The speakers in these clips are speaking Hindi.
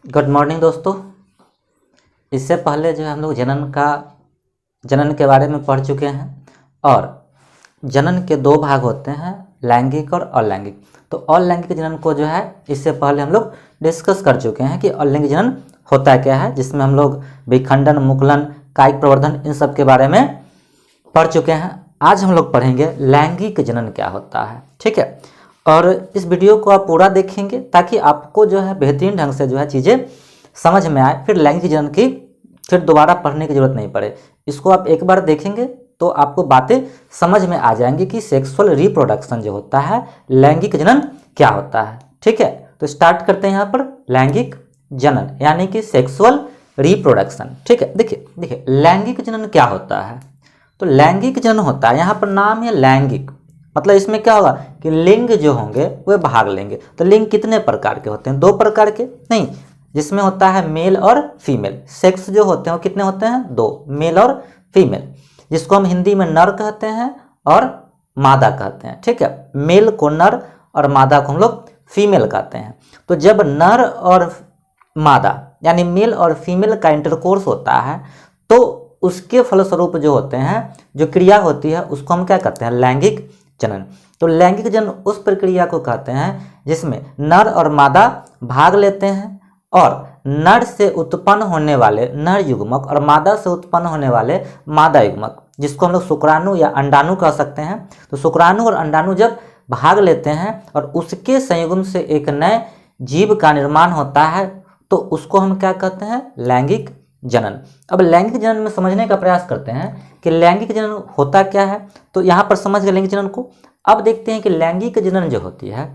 गुड मॉर्निंग दोस्तों। इससे पहले जो है हम लोग जनन के बारे में पढ़ चुके हैं और जनन के दो भाग होते हैं, लैंगिक और अलैंगिक। तो अलैंगिक जनन को जो है इससे पहले हम लोग डिस्कस कर चुके हैं कि अलैंगिक जनन होता क्या है, जिसमें हम लोग विखंडन, मुकुलन, कायिक प्रवर्धन इन सब के बारे में पढ़ चुके हैं। आज हम लोग पढ़ेंगे लैंगिक जनन क्या होता है, ठीक है। और इस वीडियो को आप पूरा देखेंगे ताकि आपको जो है बेहतरीन ढंग से जो है चीज़ें समझ में आए, फिर लैंगिक जनन की फिर दोबारा पढ़ने की जरूरत नहीं पड़े। इसको आप एक बार देखेंगे तो आपको बातें समझ में आ जाएंगी कि सेक्सुअल रिप्रोडक्शन जो होता है, लैंगिक जनन क्या होता है, ठीक है। तो स्टार्ट करते हैं यहाँ पर लैंगिक जनन यानी कि सेक्सुअल रिप्रोडक्शन, ठीक है। देखिए लैंगिक जनन क्या होता है। तो लैंगिक जनन होता है, यहाँ पर नाम है लैंगिक, मतलब इसमें क्या होगा कि लिंग जो होंगे वे भाग लेंगे। तो लिंग कितने प्रकार के होते हैं? दो प्रकार के नहीं, जिसमें होता है मेल और फीमेल। सेक्स जो होते हैं वो कितने होते हैं? दो, मेल और फीमेल, जिसको हम हिंदी में नर कहते हैं और मादा कहते हैं, ठीक है। मेल को नर और मादा को हम लोग फीमेल कहते हैं। तो जब नर और मादा यानी मेल और फीमेल का इंटरकोर्स होता है तो उसके फलस्वरूप जो होते हैं, जो क्रिया होती है, उसको हम क्या कहते हैं? लैंगिक जनन। तो लैंगिक जनन उस प्रक्रिया को कहते हैं जिसमें नर और मादा भाग लेते हैं और नर से उत्पन्न होने वाले नर युग्मक और मादा से उत्पन्न होने वाले मादा युग्मक, जिसको हम लोग शुक्राणु या अंडाणु कह सकते हैं। तो शुक्राणु और अंडाणु जब भाग लेते हैं और उसके संयुग्म से एक नए जीव का निर्माण होता है तो उसको हम क्या कहते हैं? लैंगिक जनन। अब लैंगिक जनन में समझने का प्रयास करते हैं कि लैंगिक जनन होता क्या है। तो यहाँ पर समझ गए लैंगिक जनन को। अब देखते हैं कि लैंगिक जनन जो होती है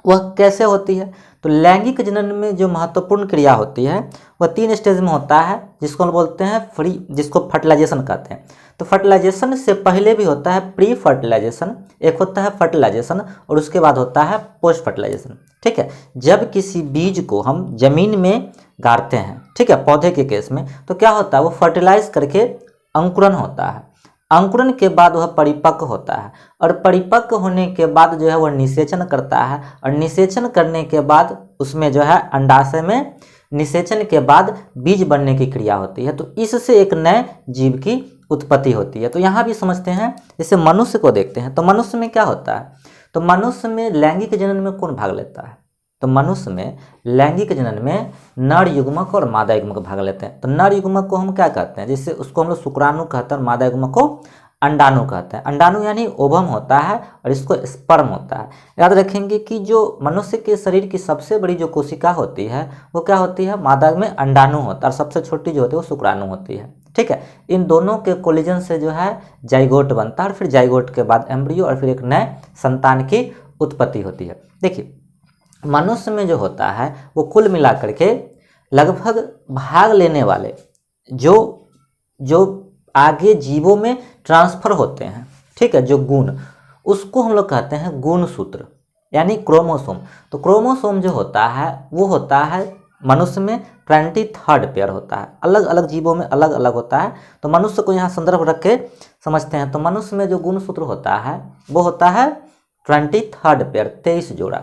वह कैसे होती है। तो लैंगिक जनन में जो महत्वपूर्ण क्रिया होती है वह 3 स्टेज में होता है, जिसको हम बोलते हैं जिसको फर्टिलाइजेशन कहते हैं। तो फर्टिलाइजेशन से पहले भी होता है प्री फर्टिलाइजेशन, एक होता है फर्टिलाइजेशन और उसके बाद होता है पोस्ट फर्टिलाइजेशन, ठीक है। जब किसी बीज को हम जमीन में गाड़ते हैं, ठीक है, पौधे के केस में, तो क्या होता है? वो फर्टिलाइज करके अंकुरन होता है। अंकुरन के बाद वह परिपक्व होता है और परिपक्व होने के बाद जो है वह निषेचन करता है और निषेचन करने के बाद उसमें जो है अंडाशय में निषेचन के बाद बीज बनने की क्रिया होती है। तो इससे एक नए जीव की उत्पत्ति होती है। तो यहाँ भी समझते हैं, जैसे मनुष्य को देखते हैं तो मनुष्य में क्या होता है? तो मनुष्य में लैंगिक जनन में कौन भाग लेता है? तो मनुष्य में लैंगिक जनन में नर युग्मक और मादा युग्मक भाग लेते हैं। तो नर युग्मक को हम क्या कहते हैं? जिससे उसको हम लोग शुक्राणु कहते हैं और मादा युग्मक को अंडाणु कहते हैं। अंडाणु यानी ओवम होता है और इसको स्पर्म होता है। याद रखेंगे कि जो मनुष्य के शरीर की सबसे बड़ी जो कोशिका होती है वो क्या होती है? मादा में अंडाणु होता है और सबसे छोटी जो होती है वो शुक्राणु होती है, ठीक है। इन दोनों के कोलिजन से जो है जाइगोट बनता है और फिर जाइगोट के बाद एम्ब्रियो और फिर एक नए संतान की उत्पत्ति होती है। देखिए मनुष्य में जो होता है वो कुल मिलाकर के लगभग भाग लेने वाले जो आगे जीवों में ट्रांसफर होते हैं, ठीक है, जो गुण, उसको हम लोग कहते हैं गुणसूत्र यानी क्रोमोसोम। तो क्रोमोसोम जो होता है वो होता है मनुष्य में 23rd पेयर होता है, अलग अलग जीवों में अलग अलग होता है। तो मनुष्य को यहाँ संदर्भ रख के समझते हैं। तो मनुष्य में जो गुणसूत्र होता है वो होता है 23rd पेयर, 23 जोड़ा।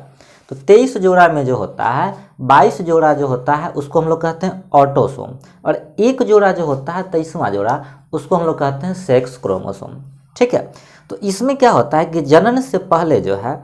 तो 23 जोड़ा में जो होता है 22 जोड़ा जो होता है उसको हम लोग कहते हैं ऑटोसोम और एक जोड़ा जो होता है 23वां जोड़ा उसको हम लोग कहते हैं सेक्स क्रोमोसोम, ठीक है। तो इसमें क्या होता है कि जनन से पहले जो है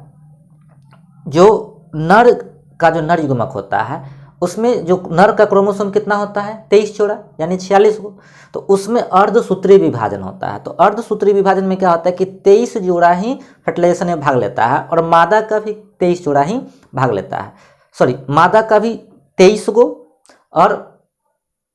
जो नर का जो नर युग्मक होता है उसमें जो नर का क्रोमोसोम कितना होता है? 23 जोड़ा यानी 46 को। तो उसमें अर्धसूत्री विभाजन होता है। तो अर्धसूत्री विभाजन में क्या होता है कि 23 जोड़ा ही फर्टिलाइजेशन में भाग लेता है और मादा का भी 23 जोड़ा ही भाग लेता है। सॉरी, मादा का भी 23 गो और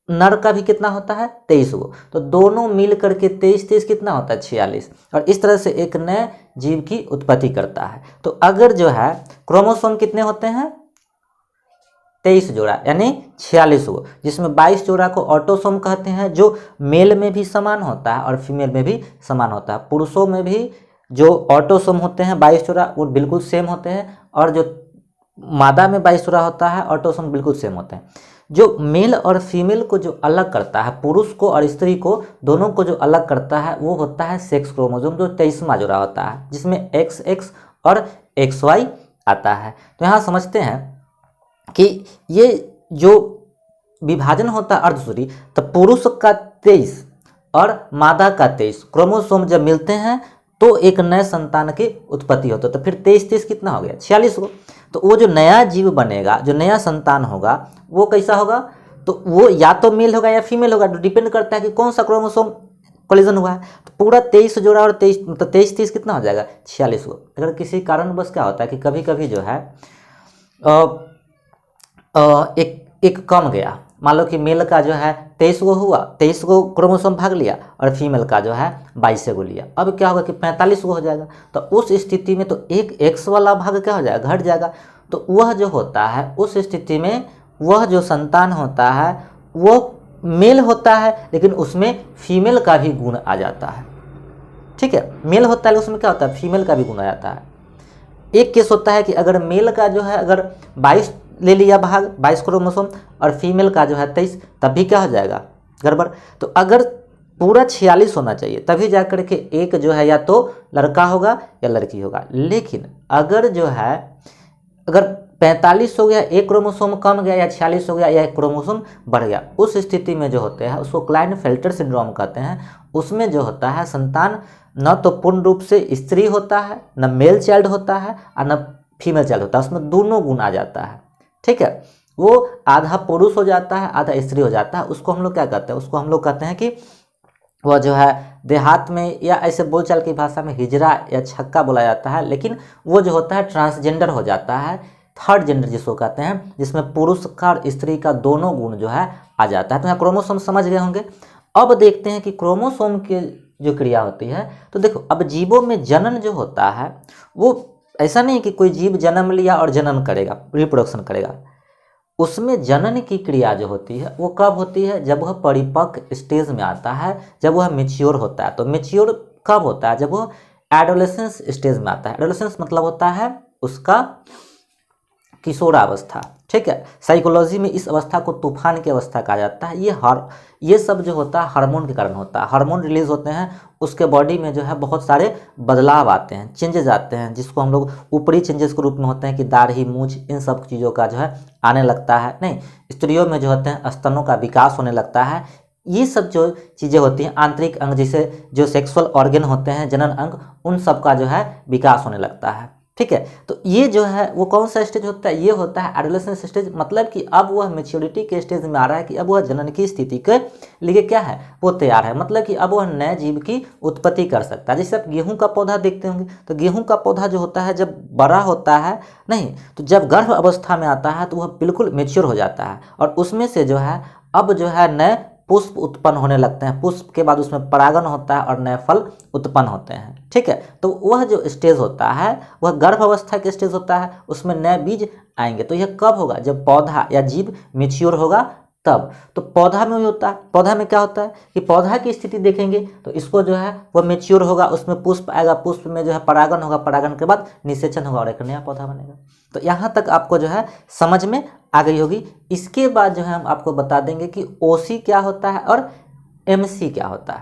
नर का भी कितना होता है? 23 गो। तो दोनों मिल करके 23 कितना होता है? 46। और इस तरह से एक नए जीव की उत्पत्ति करता है। तो अगर जो है क्रोमोसोम कितने होते हैं? 23 जोड़ा यानी 46 गो, जिसमें 22 जोड़ा को ऑटोसोम कहते हैं, जो मेल में भी समान होता है और फीमेल में भी समान होता है। पुरुषों में भी जो ऑटोसोम होते हैं 22 जोड़ा वो बिल्कुल सेम होते हैं और जो मादा में 22 जोड़ा होता है ऑटोसोम बिल्कुल सेम होते हैं। जो मेल और फीमेल को जो अलग करता है, पुरुष को और स्त्री को दोनों को जो अलग करता है वो होता है सेक्स क्रोमोसोम, जो 23वां जोड़ा होता है, जिसमें XX और XY आता है। तो यहाँ समझते हैं कि ये जो विभाजन होता है अर्धसूत्री, तो पुरुष का 23 और मादा का 23 क्रोमोसोम जब मिलते हैं तो एक नए संतान की उत्पत्ति होती है। तो फिर 23 कितना हो गया, 46 को। तो वो जो नया जीव बनेगा, जो नया संतान होगा, वो कैसा होगा, तो वो या तो मेल होगा या फीमेल होगा, तो डिपेंड करता है कि कौन सा क्रोमोसोम कोलिजन हुआ है। तो पूरा 23 जोड़ा और 23 मतलब 23 कितना हो जाएगा, 46 को। अगर किसी कारणवश क्या होता है कि कभी कभी जो है एक कम गया, मान लो कि मेल का जो है 23 को हुआ, 23 को क्रोमोसोम भाग लिया और फीमेल का जो है 22 को लिया, अब क्या होगा कि 45 को हो जाएगा। तो उस स्थिति में तो एक एक्स वाला भाग क्या हो जाएगा, घट जाएगा। तो वह जो होता है उस स्थिति में वह जो संतान होता है वो मेल होता है, लेकिन उसमें फीमेल का भी गुण आ जाता है। ठीक है, मेल होता है उसमें क्या होता है, फीमेल का भी गुण आ जाता है। एक केस होता है कि अगर मेल का जो है अगर 22 ले लिया भाग, 22 क्रोमोसोम, और फीमेल का जो है 23, तब भी क्या हो जाएगा, गड़बड़। तो अगर पूरा 46 होना चाहिए तभी जा करके एक जो है या तो लड़का होगा या लड़की होगा। लेकिन अगर जो है अगर 45 हो गया, एक क्रोमोसोम कम गया, या 46 हो गया या एक क्रोमोसोम बढ़ गया, उस स्थिति में जो होते हैं उसको क्लाइनफेल्टर सिंड्रोम कहते हैं। उसमें जो होता है संतान न तो पूर्ण रूप से स्त्री होता है, न मेल चाइल्ड होता है और न फीमेल चाइल्ड होता है, उसमें दोनों गुण आ जाता है। ठीक है, वो आधा पुरुष हो जाता है आधा स्त्री हो जाता है। उसको हम लोग क्या कहते हैं, उसको हम लोग कहते हैं कि वह जो है देहात में या ऐसे बोलचाल की भाषा में हिजड़ा या छक्का बोला जाता है। लेकिन वो जो होता है ट्रांसजेंडर हो जाता है, थर्ड जेंडर जिसको कहते हैं, जिसमें पुरुष का और स्त्री का दोनों गुण जो है आ जाता है। तो यहाँ क्रोमोसोम समझ गए होंगे। अब देखते हैं कि क्रोमोसोम की जो क्रिया होती है। तो देखो, अब जीवों में जनन जो होता है वो ऐसा नहीं कि कोई जीव जन्म लिया और जनन करेगा, रिप्रोडक्शन करेगा। उसमें जनन की क्रिया जो होती है वो कब होती है, जब वह परिपक्व स्टेज में आता है, जब वह मेच्योर होता है। तो मेच्योर कब होता है, जब वह एडोलेसेंस स्टेज में आता है। एडोलेसेंस मतलब होता है उसका किशोरावस्था। ठीक है, साइकोलॉजी में इस अवस्था को तूफान की अवस्था कहा जाता है। ये सब जो होता है हार्मोन के कारण होता है। हार्मोन रिलीज होते हैं, उसके बॉडी में जो है बहुत सारे बदलाव आते हैं, चेंजेस आते हैं, जिसको हम लोग ऊपरी चेंजेस के रूप में होते हैं कि दाढ़ी मूंछ इन सब चीज़ों का जो है आने लगता है। नहीं, स्त्रियों में जो होते हैं स्तनों का विकास होने लगता है। ये सब जो चीज़ें होती हैं, आंतरिक अंग जैसे जो सेक्सुअल ऑर्गन होते हैं, जनन अंग, उन सब का जो है विकास होने लगता है। ठीक है, तो ये जो है वो कौन सा स्टेज होता है, ये होता है एडोलेसेंस स्टेज। मतलब कि अब वह मेच्योरिटी के स्टेज में आ रहा है कि अब वह जनन की स्थिति के लिए क्या है, वो तैयार है। मतलब कि अब वह नए जीव की उत्पत्ति कर सकता है। जैसे आप गेहूं का पौधा देखते होंगे, तो गेहूं का पौधा जो होता है जब बड़ा होता है, नहीं तो जब गर्भ अवस्था में आता है तो वह बिल्कुल मेच्योर हो जाता है, और उसमें से जो है अब जो है नए पुष्प उत्पन्न होने लगते हैं। पुष्प के बाद उसमें परागन होता है और नए फल उत्पन्न होते हैं। ठीक है, तो वह जो स्टेज होता है वह गर्भ अवस्था के स्टेज होता है, उसमें नए बीज आएंगे। तो यह कब होगा, जब पौधा या जीव मेच्योर होगा तब। तो पौधा में भी होता है, पौधा में क्या होता है कि पौधा की स्थिति देखेंगे तो इसको जो है वह मेच्योर होगा, उसमें पुष्प आएगा, पुष्प में जो है परागन होगा, परागन के बाद निषेचन होगा और एक नया पौधा बनेगा। तो यहाँ तक आपको जो है समझ में आ गई होगी। इसके बाद जो है हम आपको बता देंगे कि ओसी क्या होता है और एमसी क्या होता है।